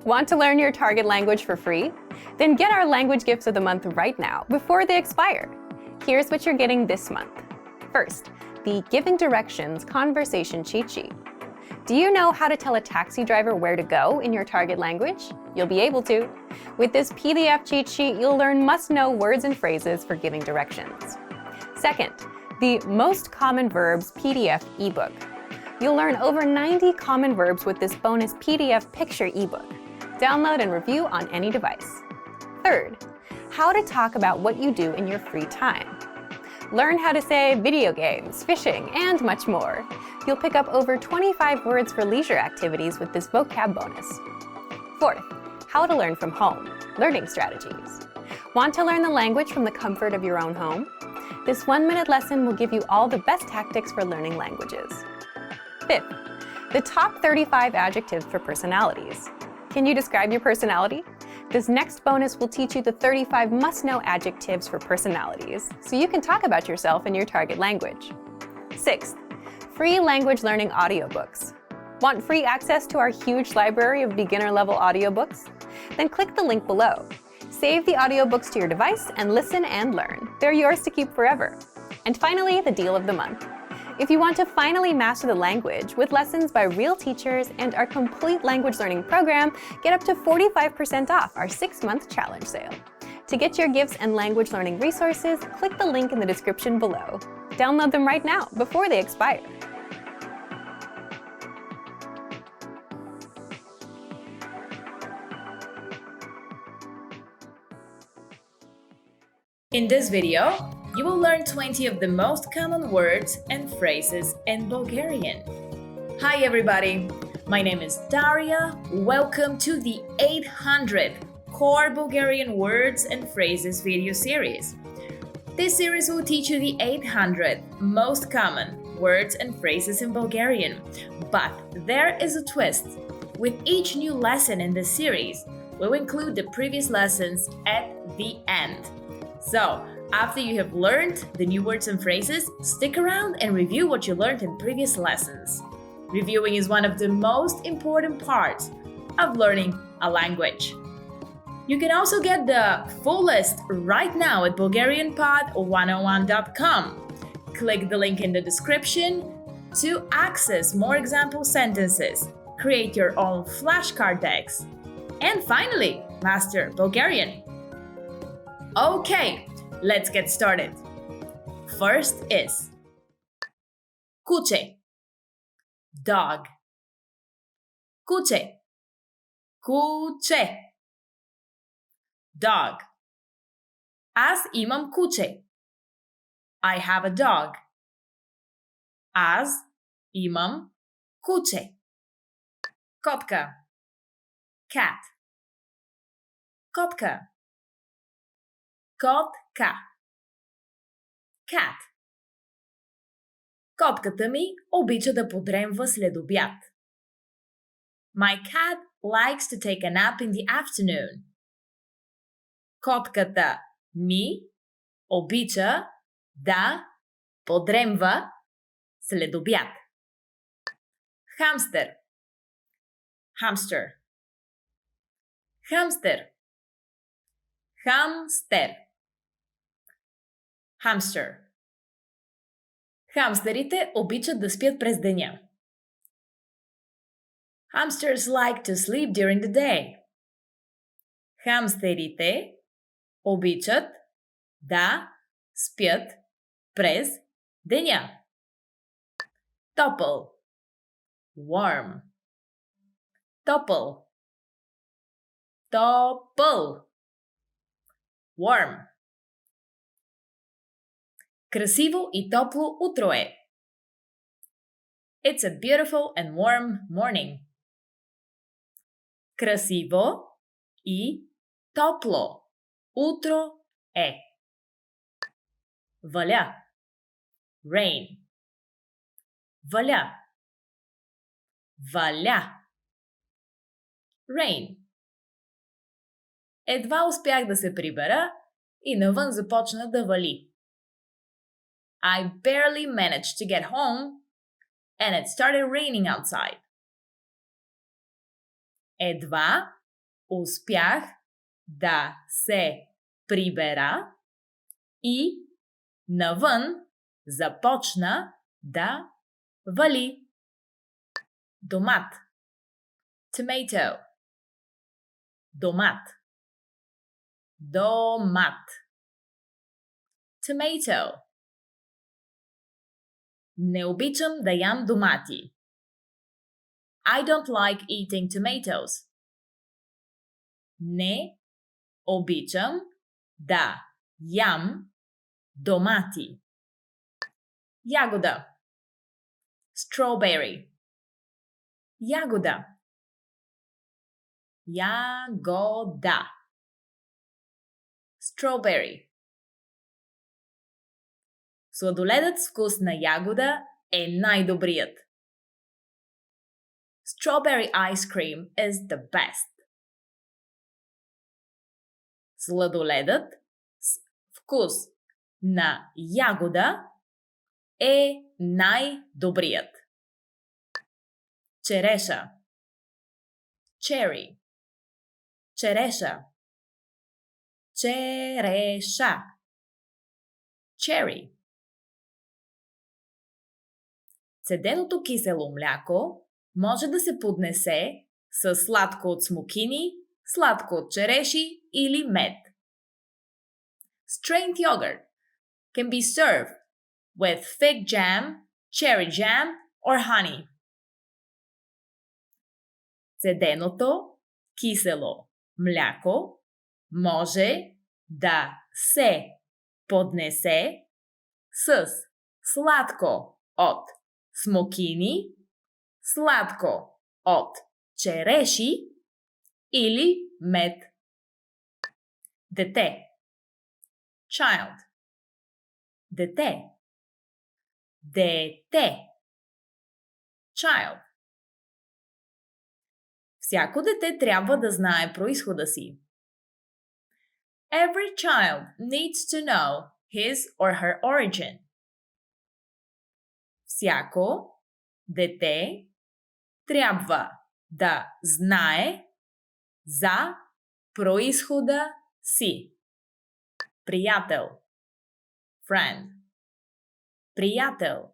Want to learn your target language for free? Then get our language gifts of the month right now, before they expire. Here's what you're getting this month. First, the Giving Directions Conversation Cheat Sheet. Do you know how to tell a taxi driver where to go in your target language? You'll be able to. With this PDF cheat sheet, you'll learn must-know words and phrases for giving directions. Second, the Most Common Verbs PDF ebook. You'll learn over 90 common verbs with this bonus PDF picture ebook. Download and review on any device. Third, how to talk about what you do in your free time. Learn how to say video games, fishing, and much more. You'll pick up over 25 words for leisure activities with this vocab bonus. Fourth, how to learn from home, learning strategies. Want to learn the language from the comfort of your own home? This 1-minute lesson will give you all the best tactics for learning languages. Fifth, the top 35 adjectives for personalities. Can you describe your personality? This next bonus will teach you the 35 must-know adjectives for personalities, so you can talk about yourself in your target language. Sixth, free language learning audiobooks. Want free access to our huge library of beginner-level audiobooks? Then click the link below. Save the audiobooks to your device and listen and learn. They're yours to keep forever. And finally, the deal of the month. If you want to finally master the language with lessons by real teachers and our complete language learning program, get up to 45% off our 6-month challenge sale. To get your gifts and language learning resources, click the link in the description below. Download them right now before they expire. In this video, you will learn 20 of the most common words and phrases in Bulgarian. Hi everybody, my name is Daria. Welcome to the 800 Core Bulgarian Words and Phrases video series. This series will teach you the 800 most common words and phrases in Bulgarian. But there is a twist. With each new lesson in this series, we'll include the previous lessons at the end. So, after you have learned the new words and phrases, stick around and review what you learned in previous lessons. Reviewing is one of the most important parts of learning a language. You can also get the full list right now at BulgarianPod101.com. Click the link in the description to access more example sentences, create your own flashcard decks, and finally, master Bulgarian. Okay, let's get started. First is kuce, dog. Kuce, kuce, dog. Аз имам куче. I have a dog. Аз имам куче. Котка, cat. Котка. Котка. Cat. Котката ми обича да подремва след обяд. My cat likes to take a nap in the afternoon. Котката ми обича да подремва след обяд. Хамстер. Hamster. Хамстер. Хамстер. Hamster. Хамстерите обичат да спят през деня. Hamsters like to sleep during the day. Хамстерите обичат да спят през деня. Топъл. Warm. Топъл. Топъл. Warm. Красиво и топло утро е. It's a beautiful and warm morning. Красиво и топло утро е. Валя. Rain. Валя. Валя. Rain. Едва успях да се прибера и навън започна да вали. I barely managed to get home and it started raining outside. Едва Успях да се прибера и навън започна да вали. Домат. Tomato. Домат. Домат. Tomato. Не обичам да ям домати. I don't like eating tomatoes. Не обичам да ям домати. Ягода. Strawberry. Ягода. Ягода. Strawberry. Сладоледът с вкус на ягода е най-добрият. Strawberry ice cream is the best. Сладоледът с вкус на ягода е най-добрият. Череша. Cherry. Череша. Череша. Cherry. Цеденото кисело мляко може да се поднесе с сладко от смокини, сладко от череши или мед. Strained yogurt can be served with fig jam, cherry jam or honey. Цеденото кисело мляко може да се поднесе с сладко от смокини, сладко от череши или мед. Дете. Child. Дете. Дете. Child. Всяко дете трябва да знае произхода си. Every child needs to know his or her origin. Всяко дете трябва да знае за произхода си. Приятел. Friend. Приятел.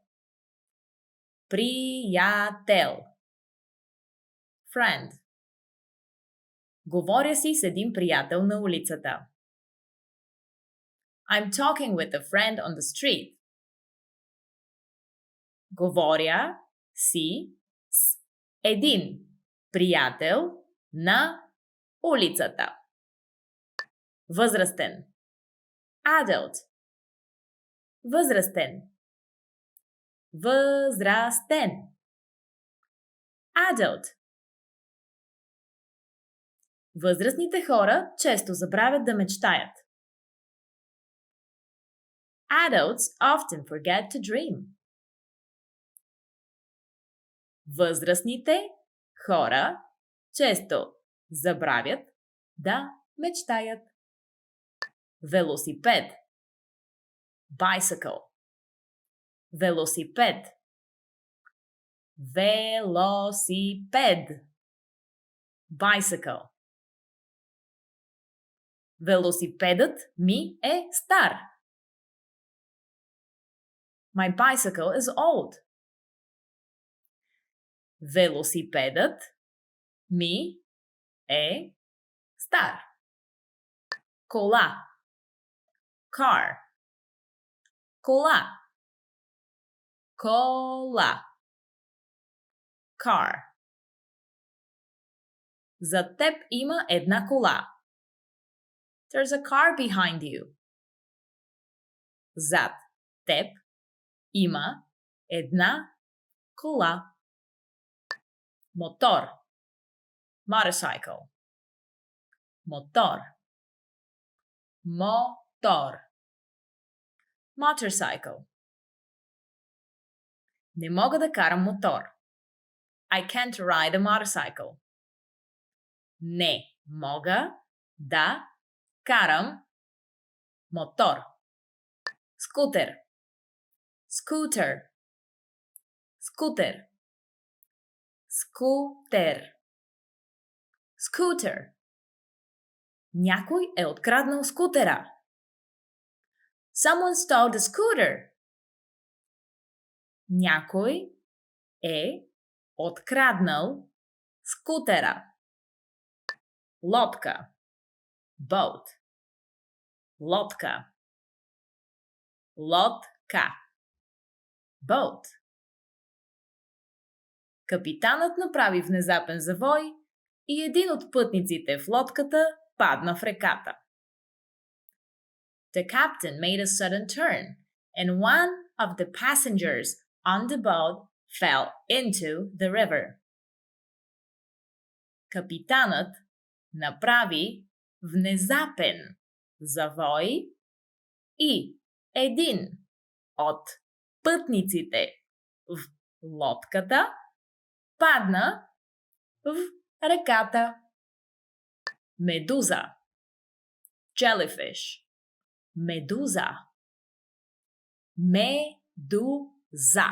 Приятел. Friend. Говоря си с един приятел на улицата. I'm talking with a friend on the street. Говоря си с един приятел на улицата. Възрастен. Adult. Възрастен. Възрастен. Adult. Възрастните хора често забравят да мечтаят. Adults often forget to dream. Възрастните хора често забравят да мечтаят. Велосипед. Bicycle. Велосипед. Велосипед. Bicycle. Велосипедът ми е стар. My bicycle is old. Велосипедът ми е стар. Кола. Car. Кола. Кола. Car. Зад теб има една кола. There's a car behind you. Зад теб има една кола. Мотор. Motorcycle. Мотор. Мотор. Motorcycle. Не мога да карам мотор. I can't ride a motorcycle. Не мога да карам мотор. Скутер. Scooter. Скутер. Скутер. Scooter. Някой е откраднал скутера. Someone stole the scooter. Някой е откраднал скутера. Лодка. Boat. Лодка. Лодка. Boat. Капитанът направи внезапен завой и един от пътниците в лодката падна в реката. The captain made a sudden turn, and one of the passengers on the boat fell into the river. Капитанът направи внезапен завой и един от пътниците в лодката падна в реката. Медуза. Jellyfish. Медуза. Медуза.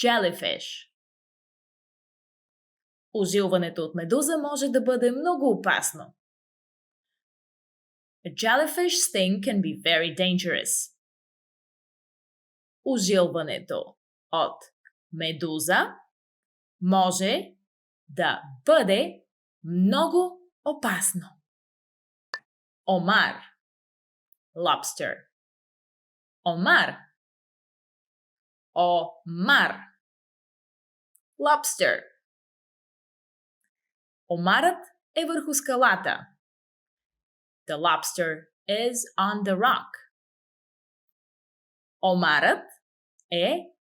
Jellyfish. Ужилването от медуза може да бъде много опасно. A jellyfish sting can be very dangerous. Ужилването от медуза може да бъде много опасно. Омар. Lobster. Омар. Омар. Lobster. Омарът е върху скалата. The lobster is on the rock. Омарът е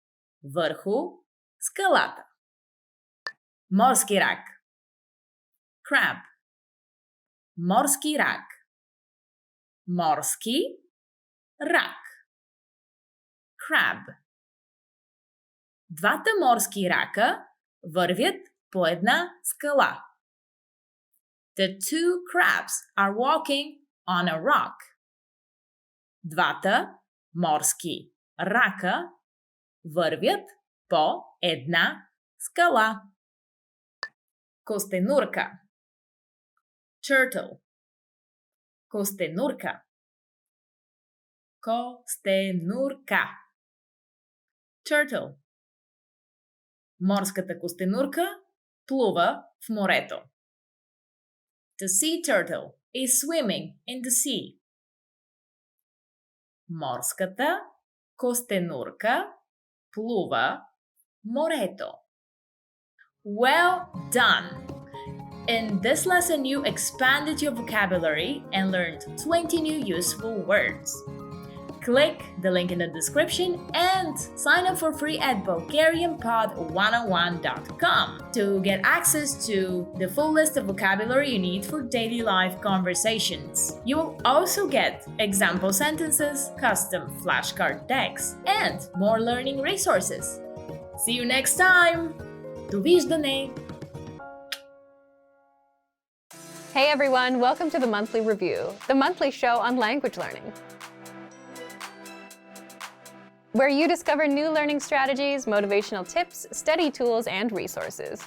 върху скалата. Морски рак. Crab. Морски рак. Морски рак. Crab. Двата морски рака вървят по една скала. The two crabs are walking on a rock. Двата морски рака вървят по една скала. Костенурка. Turtle. Костенурка. Костенурка. Turtle. Морската костенурка плува в морето. The sea turtle is swimming in the sea. Морската костенурка плува в морето. Well done! In this lesson, you expanded your vocabulary and learned 20 new useful words. Click the link in the description and sign up for free at bulgarianpod101.com to get access to the full list of vocabulary you need for daily life conversations. You will also get example sentences, custom flashcard decks, and more learning resources. See you next time! Довиждане! Hey everyone, welcome to the Monthly Review, the monthly show on language learning, where you discover new learning strategies, motivational tips, study tools, and resources.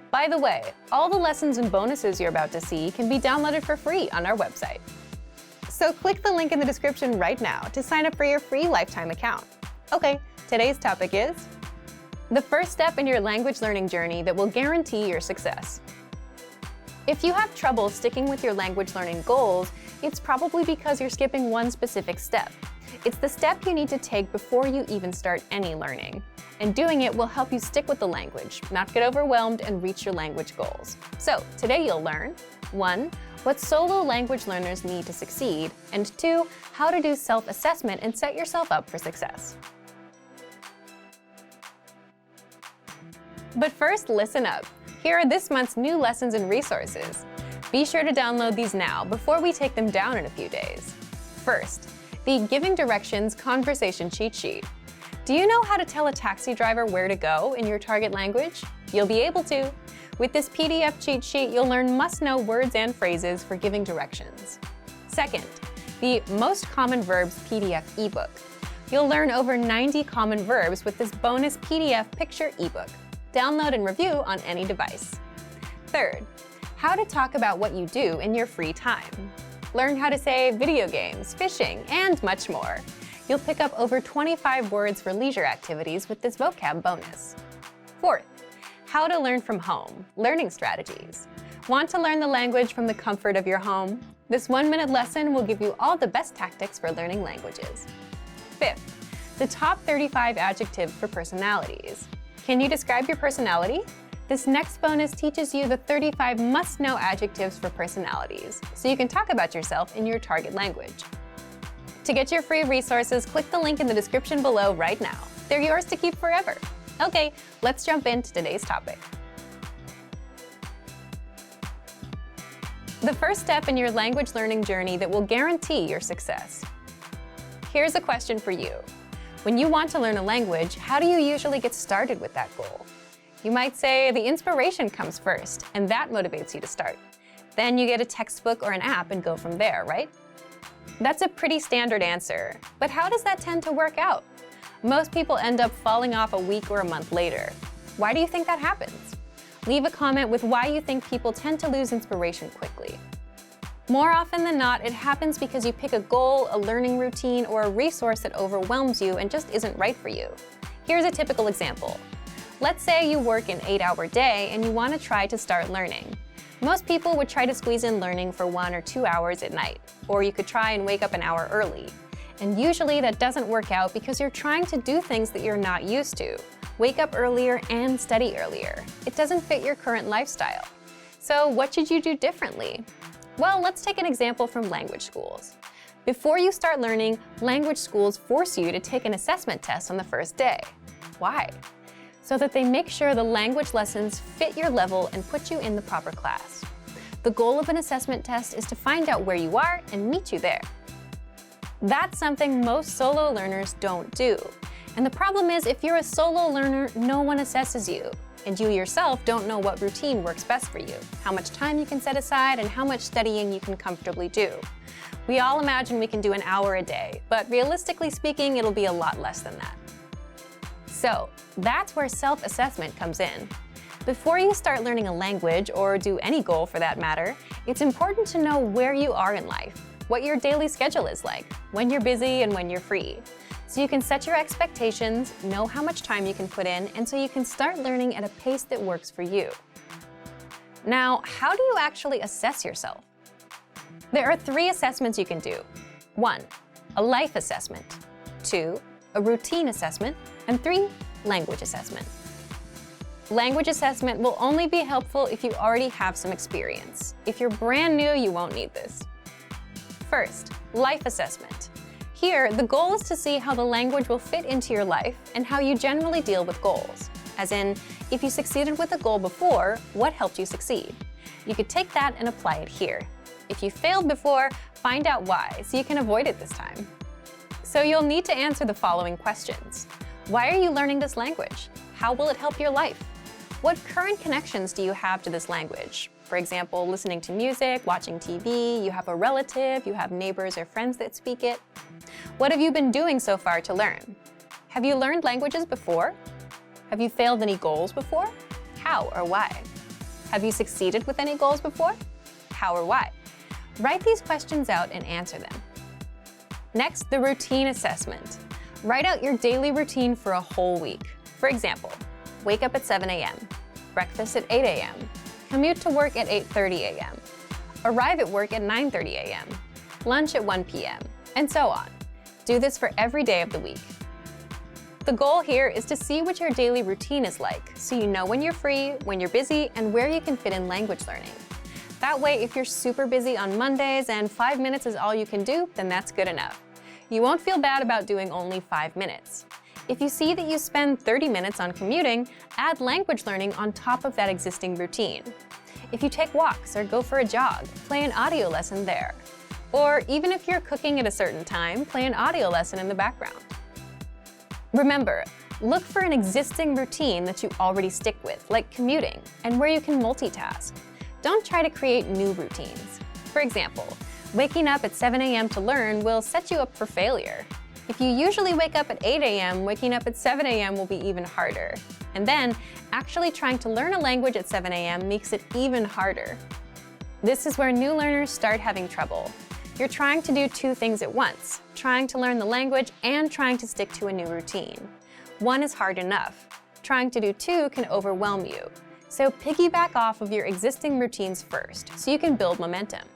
By the way, all the lessons and bonuses you're about to see can be downloaded for free on our website. So click the link in the description right now to sign up for your free lifetime account. Okay, today's topic is the first step in your language learning journey that will guarantee your success. If you have trouble sticking with your language learning goals, it's probably because you're skipping one specific step. It's the step you need to take before you even start any learning. And doing it will help you stick with the language, not get overwhelmed, and reach your language goals. So today you'll learn 1. What solo language learners need to succeed, and 2. How to do self-assessment and set yourself up for success. But first, listen up. Here are this month's new lessons and resources. Be sure to download these now before we take them down in a few days. First, the Giving Directions Conversation Cheat Sheet. Do you know how to tell a taxi driver where to go in your target language? You'll be able to. With this PDF cheat sheet, you'll learn must-know words and phrases for giving directions. Second, the Most Common Verbs PDF ebook. You'll learn over 90 common verbs with this bonus PDF picture ebook. Download and review on any device. Third, how to talk about what you do in your free time. Learn how to say video games, fishing, and much more. You'll pick up over 25 words for leisure activities with this vocab bonus. Fourth, how to learn from home, learning strategies. Want to learn the language from the comfort of your home? This 1-minute lesson will give you all the best tactics for learning languages. Fifth, the top 35 adjectives for personalities. Can you describe your personality? This next bonus teaches you the 35 must-know adjectives for personalities, so you can talk about yourself in your target language. To get your free resources, click the link in the description below right now. They're yours to keep forever. Okay, let's jump into today's topic. The first step in your language learning journey that will guarantee your success. Here's a question for you. When you want to learn a language, how do you usually get started with that goal? You might say the inspiration comes first, and that motivates you to start. Then you get a textbook or an app and go from there, right? That's a pretty standard answer, but how does that tend to work out? Most people end up falling off a week or a month later. Why do you think that happens? Leave a comment with why you think people tend to lose inspiration quickly. More often than not, it happens because you pick a goal, a learning routine, or a resource that overwhelms you and just isn't right for you. Here's a typical example. Let's say you work an 8-hour day and you want to try to start learning. Most people would try to squeeze in learning for 1 or 2 hours at night, or you could try and wake up an hour early. And usually that doesn't work out because you're trying to do things that you're not used to. Wake up earlier and study earlier. It doesn't fit your current lifestyle. So what should you do differently? Well, let's take an example from language schools. Before you start learning, language schools force you to take an assessment test on the first day. Why? So that they make sure the language lessons fit your level and put you in the proper class. The goal of an assessment test is to find out where you are and meet you there. That's something most solo learners don't do. And the problem is, if you're a solo learner, no one assesses you. And you yourself don't know what routine works best for you, how much time you can set aside, and how much studying you can comfortably do. We all imagine we can do an hour a day, but realistically speaking, it'll be a lot less than that. So that's where self-assessment comes in. Before you start learning a language, or do any goal for that matter, it's important to know where you are in life, what your daily schedule is like, when you're busy and when you're free. So you can set your expectations, know how much time you can put in, and so you can start learning at a pace that works for you. Now, how do you actually assess yourself? There are 3 assessments you can do. 1, a life assessment. 2, a routine assessment. And 3, language assessment. Language assessment will only be helpful if you already have some experience. If you're brand new, you won't need this. First, life assessment. Here, the goal is to see how the language will fit into your life and how you generally deal with goals. As in, if you succeeded with a goal before, what helped you succeed? You could take that and apply it here. If you failed before, find out why, so you can avoid it this time. So you'll need to answer the following questions. Why are you learning this language? How will it help your life? What current connections do you have to this language? For example, listening to music, watching TV, you have a relative, you have neighbors or friends that speak it. What have you been doing so far to learn? Have you learned languages before? Have you failed any goals before? How or why? Have you succeeded with any goals before? How or why? Write these questions out and answer them. Next, the routine assessment. Write out your daily routine for a whole week. For example, wake up at 7 a.m., breakfast at 8 a.m., commute to work at 8:30 a.m., arrive at work at 9:30 a.m., lunch at 1 p.m., and so on. Do this for every day of the week. The goal here is to see what your daily routine is like, so you know when you're free, when you're busy, and where you can fit in language learning. That way, if you're super busy on Mondays and 5 minutes is all you can do, then that's good enough. You won't feel bad about doing only 5 minutes. If you see that you spend 30 minutes on commuting, add language learning on top of that existing routine. If you take walks or go for a jog, play an audio lesson there. Or even if you're cooking at a certain time, play an audio lesson in the background. Remember, look for an existing routine that you already stick with, like commuting, and where you can multitask. Don't try to create new routines. For example, waking up at 7 a.m. to learn will set you up for failure. If you usually wake up at 8 a.m., waking up at 7 a.m. will be even harder. And then, actually trying to learn a language at 7 a.m. makes it even harder. This is where new learners start having trouble. You're trying to do two things at once, trying to learn the language and trying to stick to a new routine. One is hard enough. Trying to do two can overwhelm you. So piggyback off of your existing routines first, so you can build momentum.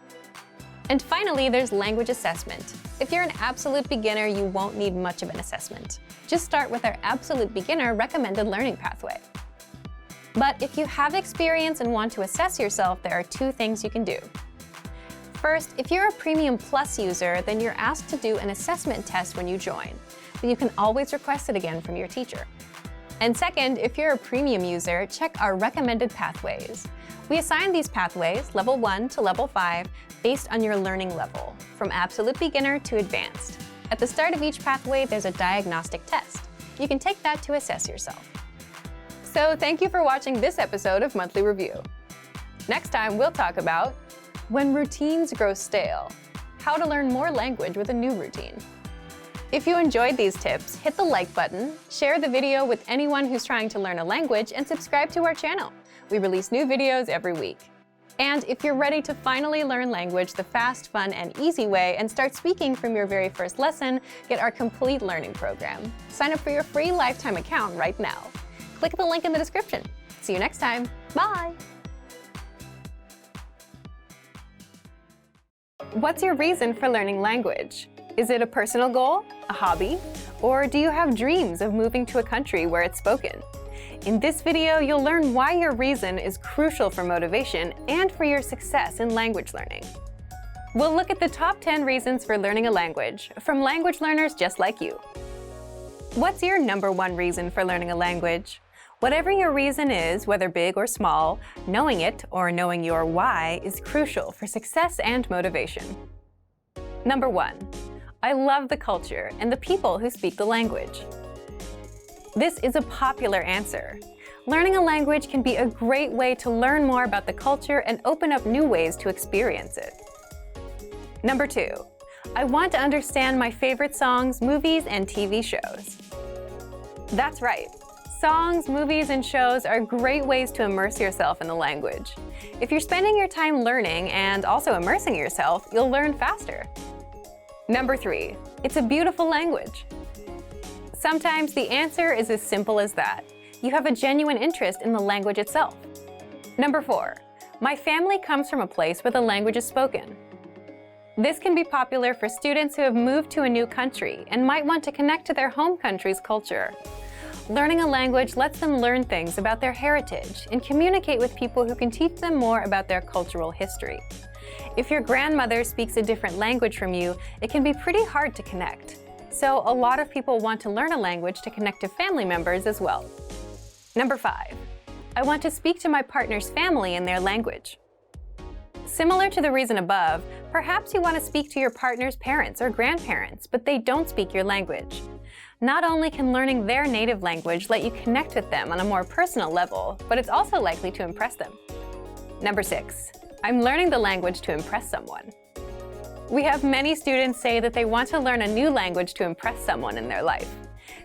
And finally, there's language assessment. If you're an absolute beginner, you won't need much of an assessment. Just start with our absolute beginner recommended learning pathway. But if you have experience and want to assess yourself, there are two things you can do. First, if you're a Premium Plus user, then you're asked to do an assessment test when you join, but you can always request it again from your teacher. And second, if you're a Premium user, check our recommended pathways. We assign these pathways, level 1 to level 5, based on your learning level, from absolute beginner to advanced. At the start of each pathway, there's a diagnostic test. You can take that to assess yourself. So thank you for watching this episode of Monthly Review. Next time, we'll talk about when routines grow stale, how to learn more language with a new routine. If you enjoyed these tips, hit the like button, share the video with anyone who's trying to learn a language, and subscribe to our channel. We release new videos every week. And if you're ready to finally learn language the fast, fun, and easy way and start speaking from your very first lesson, get our complete learning program. Sign up for your free lifetime account right now. Click the link in the description. See you next time. Bye! What's your reason for learning language? Is it a personal goal, a hobby, or do you have dreams of moving to a country where it's spoken? In this video, you'll learn why your reason is crucial for motivation and for your success in language learning. We'll look at the top 10 reasons for learning a language from language learners just like you. What's your number one reason for learning a language? Whatever your reason is, whether big or small, knowing it or knowing your why is crucial for success and motivation. Number 1. I love the culture and the people who speak the language. This is a popular answer. Learning a language can be a great way to learn more about the culture and open up new ways to experience it. Number 2. I want to understand my favorite songs, movies, and TV shows. That's right. Songs, movies, and shows are great ways to immerse yourself in the language. If you're spending your time learning and also immersing yourself, you'll learn faster. Number 3. It's a beautiful language. Sometimes the answer is as simple as that. You have a genuine interest in the language itself. Number 4. My family comes from a place where the language is spoken. This can be popular for students who have moved to a new country and might want to connect to their home country's culture. Learning a language lets them learn things about their heritage and communicate with people who can teach them more about their cultural history. If your grandmother speaks a different language from you, it can be pretty hard to connect. So a lot of people want to learn a language to connect to family members as well. Number 5. I want to speak to my partner's family in their language. Similar to the reason above, perhaps you want to speak to your partner's parents or grandparents, but they don't speak your language. Not only can learning their native language let you connect with them on a more personal level, but it's also likely to impress them. Number 6. I'm learning the language to impress someone. We have many students say that they want to learn a new language to impress someone in their life.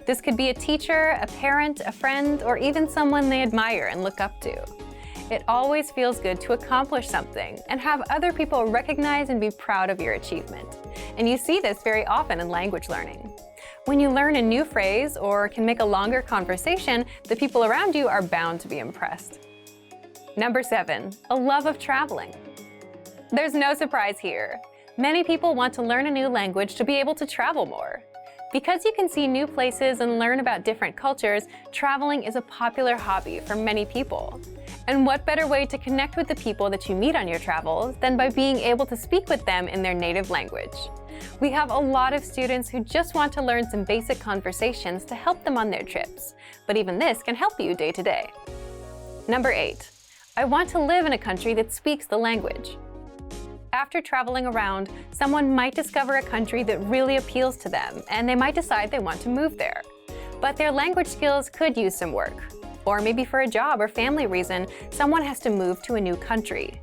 This could be a teacher, a parent, a friend, or even someone they admire and look up to. It always feels good to accomplish something and have other people recognize and be proud of your achievement. And you see this very often in language learning. When you learn a new phrase or can make a longer conversation, the people around you are bound to be impressed. Number 7. A love of traveling. There's no surprise here. Many people want to learn a new language to be able to travel more. Because you can see new places and learn about different cultures, traveling is a popular hobby for many people. And what better way to connect with the people that you meet on your travels than by being able to speak with them in their native language? We have a lot of students who just want to learn some basic conversations to help them on their trips, but even this can help you day to day. Number 8. I want to live in a country that speaks the language. After traveling around, someone might discover a country that really appeals to them, and they might decide they want to move there. But their language skills could use some work. Or maybe for a job or family reason, someone has to move to a new country.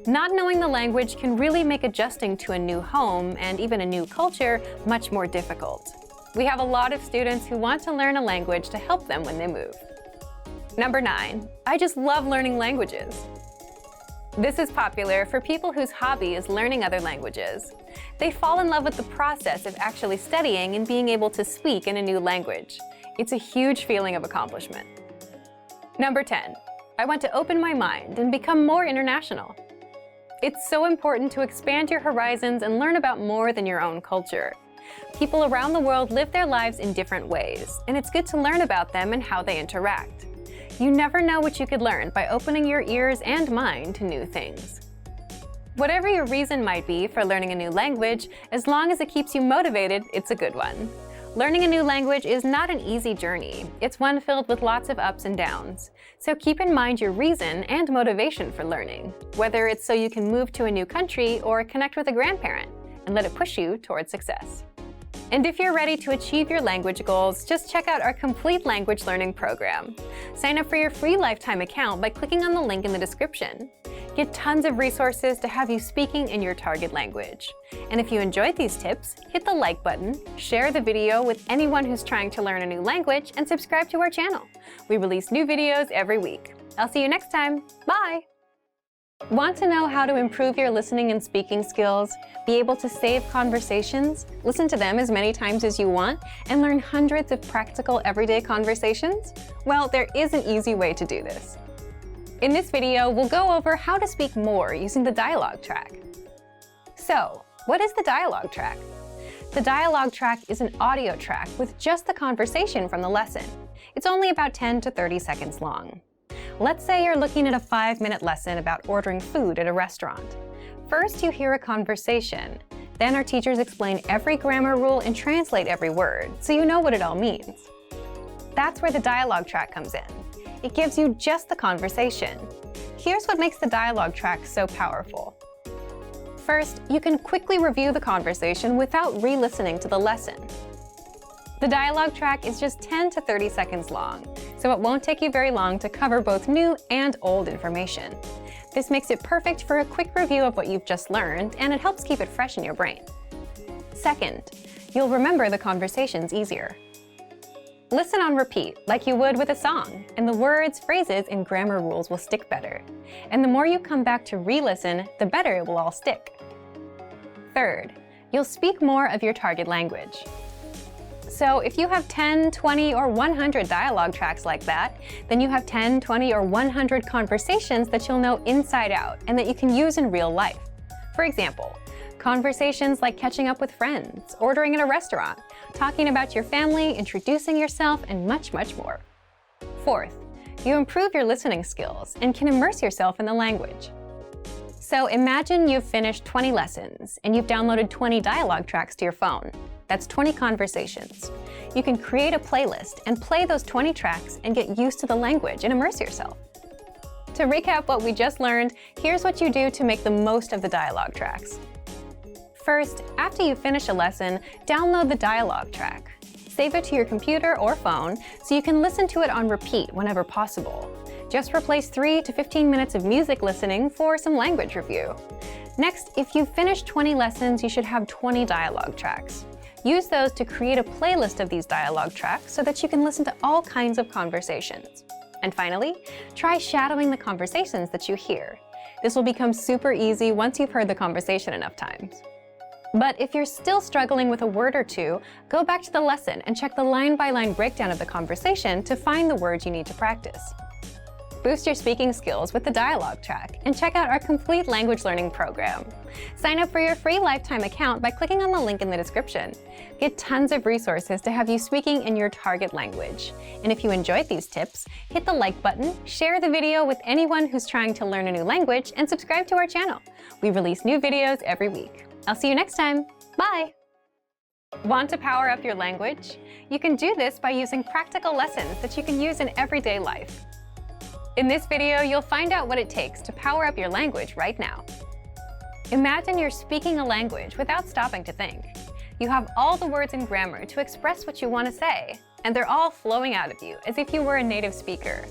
Not knowing the language can really make adjusting to a new home and even a new culture much more difficult. We have a lot of students who want to learn a language to help them when they move. Number 9. I just love learning languages. This is popular for people whose hobby is learning other languages. They fall in love with the process of actually studying and being able to speak in a new language. It's a huge feeling of accomplishment. Number 10. I want to open my mind and become more international. It's so important to expand your horizons and learn about more than your own culture. People around the world live their lives in different ways, and it's good to learn about them and how they interact. You never know what you could learn by opening your ears and mind to new things. Whatever your reason might be for learning a new language, as long as it keeps you motivated, it's a good one. Learning a new language is not an easy journey. It's one filled with lots of ups and downs. So keep in mind your reason and motivation for learning, whether it's so you can move to a new country or connect with a grandparent, and let it push you towards success. And if you're ready to achieve your language goals, just check out our complete language learning program. Sign up for your free lifetime account by clicking on the link in the description. Get tons of resources to have you speaking in your target language. And if you enjoyed these tips, hit the like button, share the video with anyone who's trying to learn a new language, and subscribe to our channel. We release new videos every week. I'll see you next time. Bye! Want to know how to improve your listening and speaking skills, be able to save conversations, listen to them as many times as you want, and learn hundreds of practical everyday conversations? Well, there is an easy way to do this. In this video, we'll go over how to speak more using the dialogue track. So, what is the dialogue track? The dialogue track is an audio track with just the conversation from the lesson. It's only about 10 to 30 seconds long. Let's say you're looking at a 5-minute lesson about ordering food at a restaurant. First, you hear a conversation. Then our teachers explain every grammar rule and translate every word, so you know what it all means. That's where the dialogue track comes in. It gives you just the conversation. Here's what makes the dialogue track so powerful. First, you can quickly review the conversation without re-listening to the lesson. The dialogue track is just 10 to 30 seconds long, so it won't take you very long to cover both new and old information. This makes it perfect for a quick review of what you've just learned, and it helps keep it fresh in your brain. Second, you'll remember the conversations easier. Listen on repeat, like you would with a song, and the words, phrases, and grammar rules will stick better. And the more you come back to re-listen, the better it will all stick. Third, you'll speak more of your target language. So if you have 10, 20, or 100 dialogue tracks like that, then you have 10, 20, or 100 conversations that you'll know inside out and that you can use in real life. For example, conversations like catching up with friends, ordering at a restaurant, talking about your family, introducing yourself, and much, much more. Fourth, you improve your listening skills and can immerse yourself in the language. So imagine you've finished 20 lessons and you've downloaded 20 dialogue tracks to your phone. That's 20 conversations. You can create a playlist and play those 20 tracks and get used to the language and immerse yourself. To recap what we just learned, here's what you do to make the most of the dialogue tracks. First, after you finish a lesson, download the dialogue track. Save it to your computer or phone so you can listen to it on repeat whenever possible. Just replace 3 to 15 minutes of music listening for some language review. Next, if you've finished 20 lessons, you should have 20 dialogue tracks. Use those to create a playlist of these dialogue tracks so that you can listen to all kinds of conversations. And finally, try shadowing the conversations that you hear. This will become super easy once you've heard the conversation enough times. But if you're still struggling with a word or two, go back to the lesson and check the line-by-line breakdown of the conversation to find the words you need to practice. Boost your speaking skills with the dialogue track and check out our complete language learning program. Sign up for your free lifetime account by clicking on the link in the description. Get tons of resources to have you speaking in your target language. And if you enjoyed these tips, hit the like button, share the video with anyone who's trying to learn a new language, and subscribe to our channel. We release new videos every week. I'll see you next time. Bye! Want to power up your language? You can do this by using practical lessons that you can use in everyday life. In this video, you'll find out what it takes to power up your language right now. Imagine you're speaking a language without stopping to think. You have all the words and grammar to express what you want to say, and they're all flowing out of you as if you were a native speaker.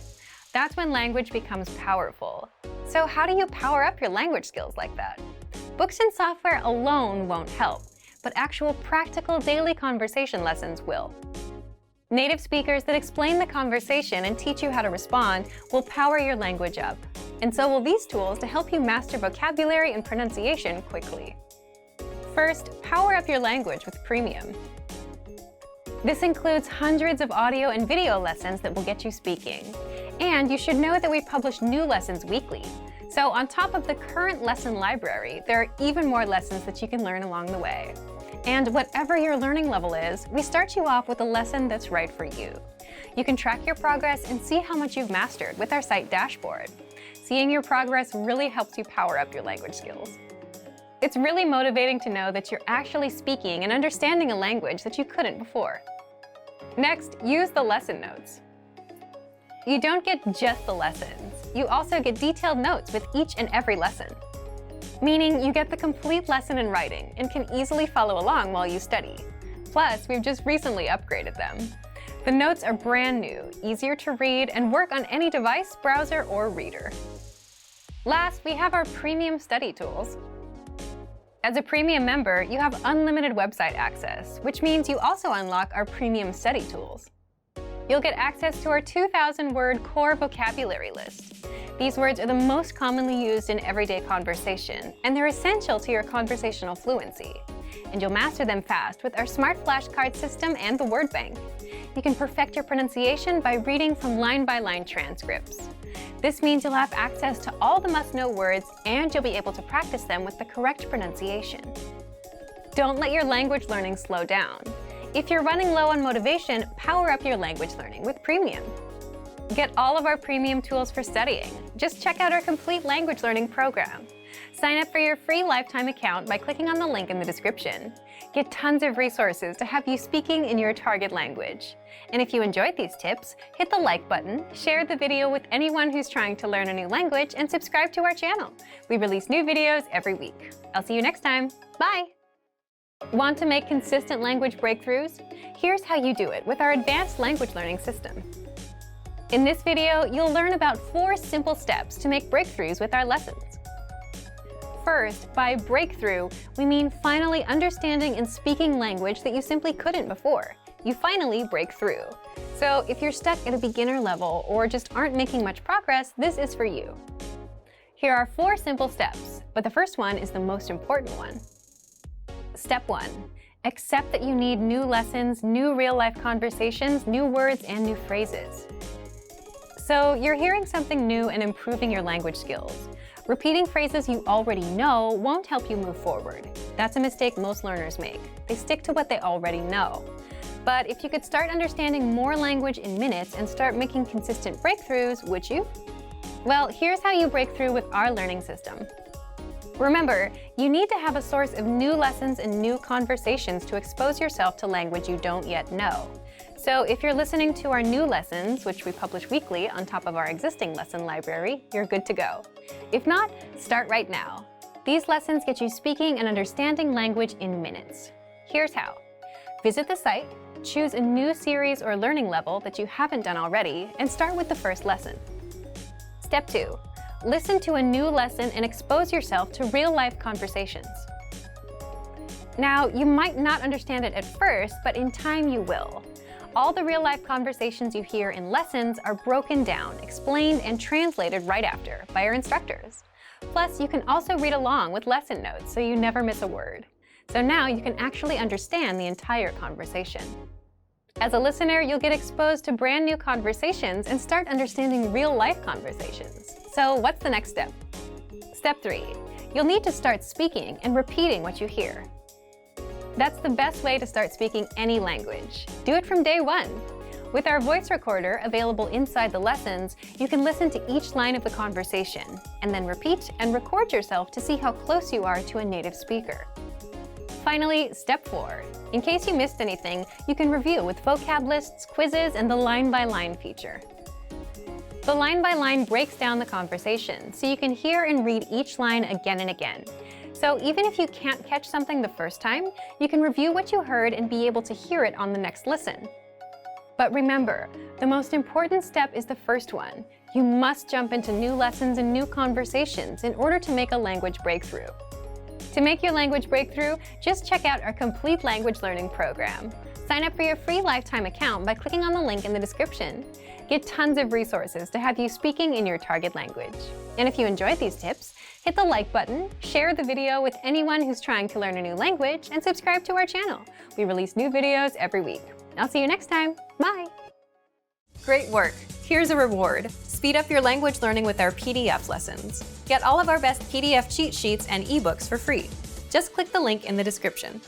That's when language becomes powerful. So how do you power up your language skills like that? Books and software alone won't help, but actual practical daily conversation lessons will. Native speakers that explain the conversation and teach you how to respond will power your language up. and so will these tools to help you master vocabulary and pronunciation quickly. First, power up your language with Premium. This includes hundreds of audio and video lessons that will get you speaking. And you should know that we publish new lessons weekly. So on top of the current lesson library, there are even more lessons that you can learn along the way. And whatever your learning level is, we start you off with a lesson that's right for you. You can track your progress and see how much you've mastered with our site dashboard. Seeing your progress really helps you power up your language skills. It's really motivating to know that you're actually speaking and understanding a language that you couldn't before. Next, use the lesson notes. You don't get just the lessons. You also get detailed notes with each and every lesson. Meaning you get the complete lesson in writing and can easily follow along while you study. Plus, we've just recently upgraded them. The notes are brand new, easier to read, and work on any device, browser, or reader. Last, we have our premium study tools. As a premium member, you have unlimited website access, which means you also unlock our premium study tools. You'll get access to our 2,000-word core vocabulary list. These words are the most commonly used in everyday conversation, and they're essential to your conversational fluency. And you'll master them fast with our smart flashcard system and the word bank. You can perfect your pronunciation by reading from line-by-line transcripts. This means you'll have access to all the must-know words, and you'll be able to practice them with the correct pronunciation. Don't let your language learning slow down. If you're running low on motivation, power up your language learning with Premium. Get all of our premium tools for studying. Just check out our complete language learning program. Sign up for your free lifetime account by clicking on the link in the description. Get tons of resources to have you speaking in your target language. And if you enjoyed these tips, hit the like button, share the video with anyone who's trying to learn a new language, and subscribe to our channel. We release new videos every week. I'll see you next time. Bye! Want to make consistent language breakthroughs? Here's how you do it with our advanced language learning system. In this video, you'll learn about 4 simple steps to make breakthroughs with our lessons. First, by breakthrough, we mean finally understanding and speaking language that you simply couldn't before. You finally break through. So if you're stuck at a beginner level or just aren't making much progress, this is for you. Here are 4 simple steps, but the first one is the most important one. Step 1. Accept that you need new lessons, new real-life conversations, new words, and new phrases. So you're hearing something new and improving your language skills. Repeating phrases you already know won't help you move forward. That's a mistake most learners make. They stick to what they already know. But if you could start understanding more language in minutes and start making consistent breakthroughs, would you? Well, here's how you break through with our learning system. Remember, you need to have a source of new lessons and new conversations to expose yourself to language you don't yet know. So if you're listening to our new lessons, which we publish weekly on top of our existing lesson library, you're good to go. If not, start right now. These lessons get you speaking and understanding language in minutes. Here's how. Visit the site, choose a new series or learning level that you haven't done already, and start with the first lesson. Step 2. Listen to a new lesson and expose yourself to real-life conversations. Now, you might not understand it at first, but in time you will. All the real-life conversations you hear in lessons are broken down, explained, and translated right after by our instructors. Plus, you can also read along with lesson notes so you never miss a word. So now you can actually understand the entire conversation. As a listener, you'll get exposed to brand new conversations and start understanding real-life conversations. So what's the next step? Step 3. You'll need to start speaking and repeating what you hear. That's the best way to start speaking any language. Do it from day 1. With our voice recorder available inside the lessons, you can listen to each line of the conversation, and then repeat and record yourself to see how close you are to a native speaker. Finally, step 4. In case you missed anything, you can review with vocab lists, quizzes, and the line-by-line feature. The line-by-line breaks down the conversation, so you can hear and read each line again and again. So even if you can't catch something the first time, you can review what you heard and be able to hear it on the next listen. But remember, the most important step is the first one. You must jump into new lessons and new conversations in order to make a language breakthrough. To make your language breakthrough, just check out our complete language learning program. Sign up for your free lifetime account by clicking on the link in the description. Get tons of resources to have you speaking in your target language. And if you enjoyed these tips, hit the like button, share the video with anyone who's trying to learn a new language, and subscribe to our channel. We release new videos every week. I'll see you next time. Bye! Great work! Here's a reward. Speed up your language learning with our PDF lessons. Get all of our best PDF cheat sheets and ebooks for free. Just click the link in the description.